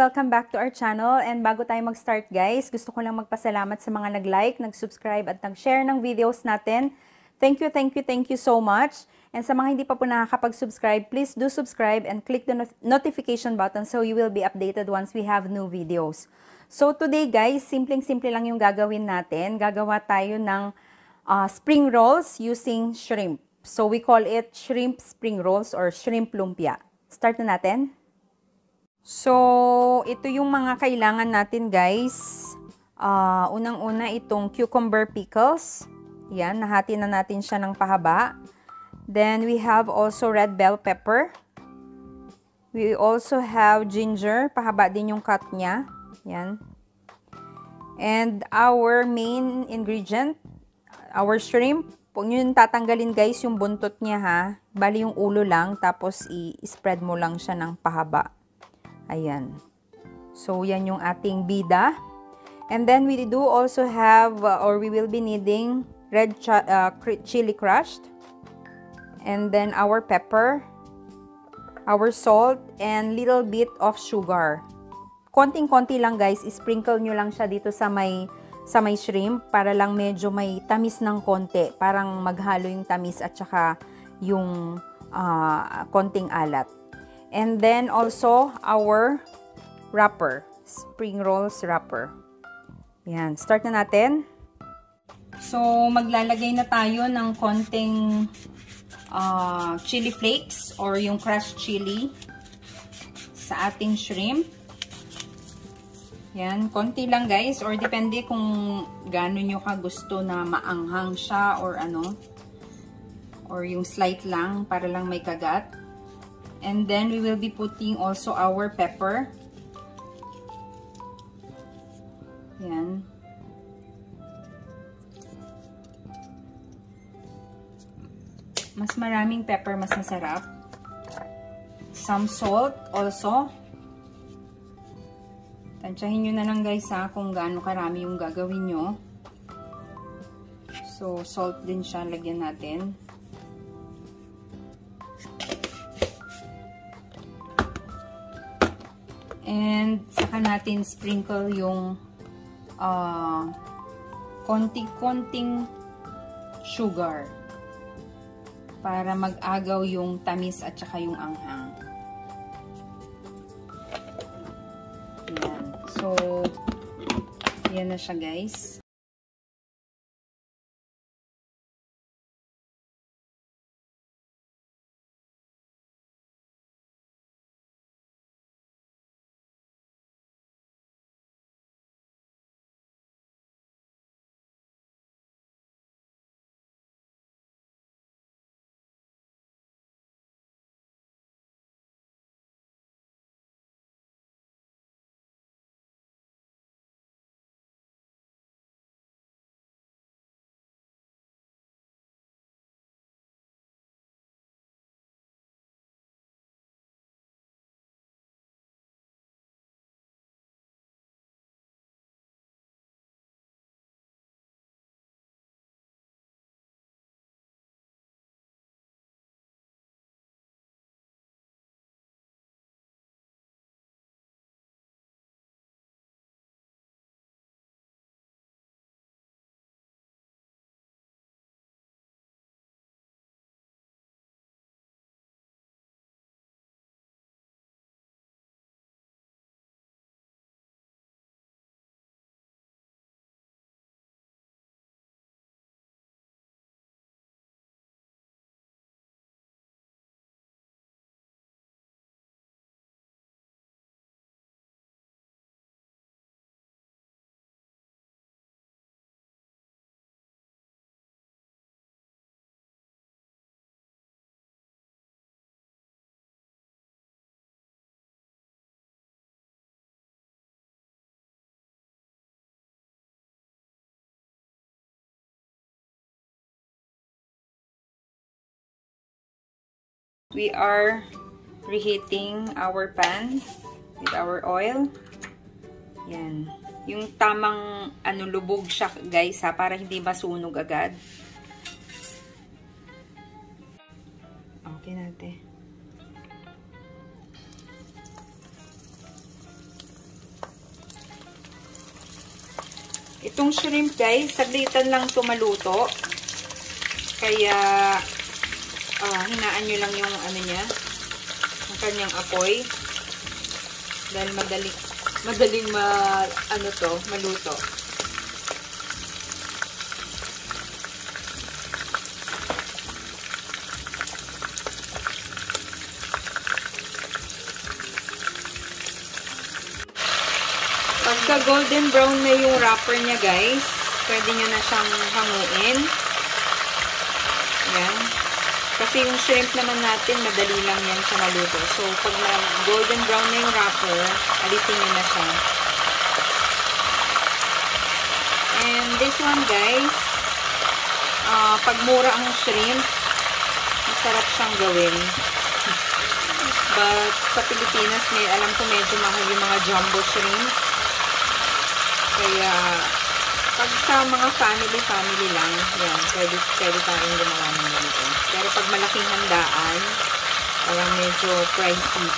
Welcome back to our channel. And bago tayo mag-start guys, gusto ko lang magpasalamat sa mga nag-like, nag-subscribe at nag-share ng videos natin. Thank you so much. And sa mga hindi pa po nakakapag-subscribe, please do subscribe and click the notification button so you will be updated once we have new videos. So today guys, simpleng-simple lang yung gagawin natin. Gagawa tayo ng spring rolls using shrimp. So we call it shrimp spring rolls or shrimp lumpia. Start na natin. So, ito yung mga kailangan natin guys. Unang-una itong cucumber pickles. Yan, nahati na natin siya ng pahaba. Then, we have also red bell pepper. We also have ginger. Pahaba din yung cut niya. Yan. And our main ingredient, our shrimp. Huwag nyo yung tatanggalin guys yung buntot niya ha. Bali yung ulo lang. Tapos, i-spread mo lang siya ng pahaba. Ayan. So, yan yung ating bida. And then, we do also have, or we will be needing red chili crushed. And then, our pepper, our salt, and little bit of sugar. Konting-konti lang guys, sprinkle nyo lang siya dito sa may shrimp para lang medyo may tamis ng konti. Parang maghalo yung tamis at saka yung konting alat. And then also our wrapper, spring rolls wrapper. Yan, start na natin. So, maglalagay na tayo ng konting chili flakes or yung crushed chili sa ating shrimp. Yan, konti lang guys or depende kung gaano nyo ka gusto na maanghang siya or ano. Or yung slight lang para lang may kagat. And then, we will be putting also our pepper. Yan. Mas maraming pepper, mas masarap. Some salt also. Tansyahin nyo na lang guys ha, kung gaano karami yung gagawin nyo. So, salt din siya, lagyan natin. And saka natin sprinkle yung konting-konting sugar para mag-agaw yung tamis at saka yung anghang. Yan. So, yan na siya guys. We are reheating our pan with our oil. Yan. Yung tamang lubog siya guys ha, para hindi masunog agad. Okay natin. Itong shrimp guys, saglitan lang ito maluto. Kaya, hinaan nyo lang yung ano niya, ang kanyang apoy. Dahil madaling maluto. Pagka golden brown na yung wrapper niya guys, pwede nyo na siyang hanguin. Yan. Kasi yung shrimp naman natin, madali lang yan siya maluto. So, pag golden brown na yung wrapper, alisin nyo na siya. And this one guys, pag mura ang shrimp, masarap siyang gawin. But sa Pilipinas, alam ko medyo mahal yung mga jumbo shrimp. Kaya, pag sa mga family lang, yan, pwede tayong gumawa ng ganito. Pero pag malaking handaan, parang medyo pricey.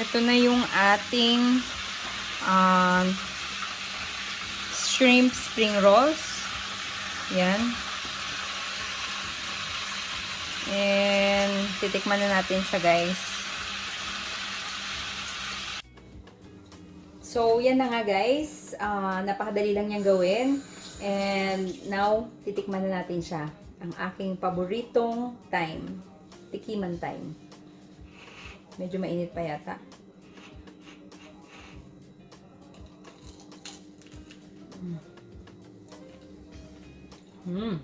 Ito na yung ating shrimp spring rolls. Yan. And, titikman na natin siya guys. So, yan na nga guys. Napakadali lang niyang gawin. And now, titikman na natin siya. Ang aking paboritong time. Tikiman time. Medyo mainit pa yata. Ang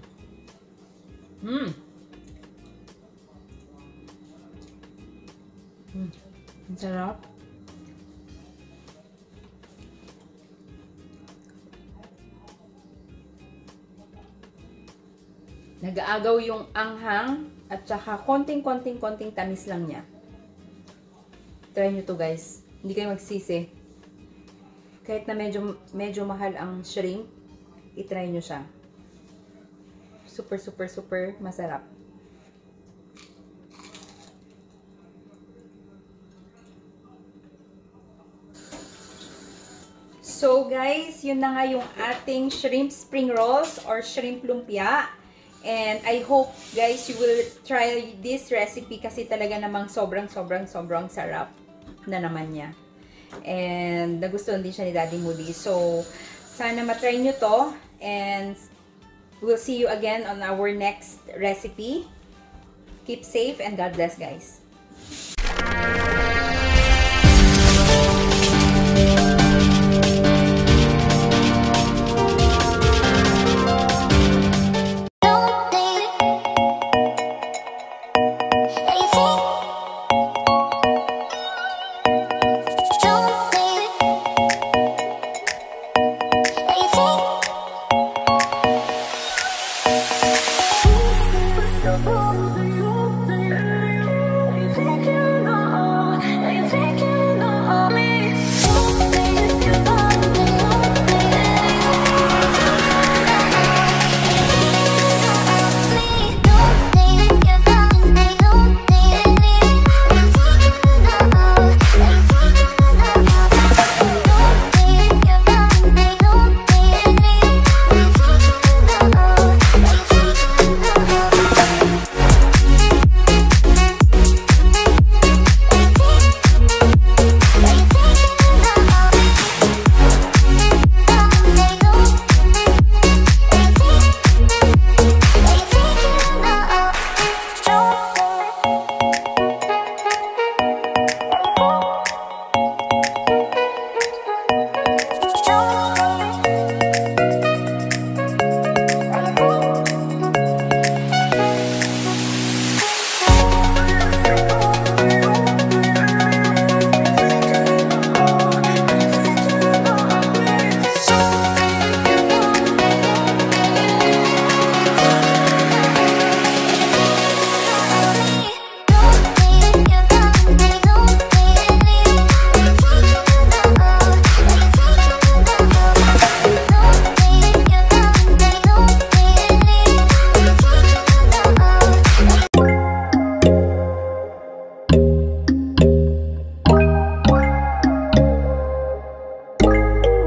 sarap. Nag-aagaw yung anghang at saka konting tamis lang niya. Try nyo to guys. Hindi kayo magsisi. Kahit na medyo mahal ang shrimp, i-try nyo siya. Super masarap. So guys, yun na nga yung ating shrimp spring rolls or shrimp lumpia. And I hope guys you will try this recipe kasi talaga namang sobrang sarap na naman niya. And nagustuhan din siya ni Daddy Moody. So sana matry nyo to and we'll see you again on our next recipe. Keep safe and God bless guys.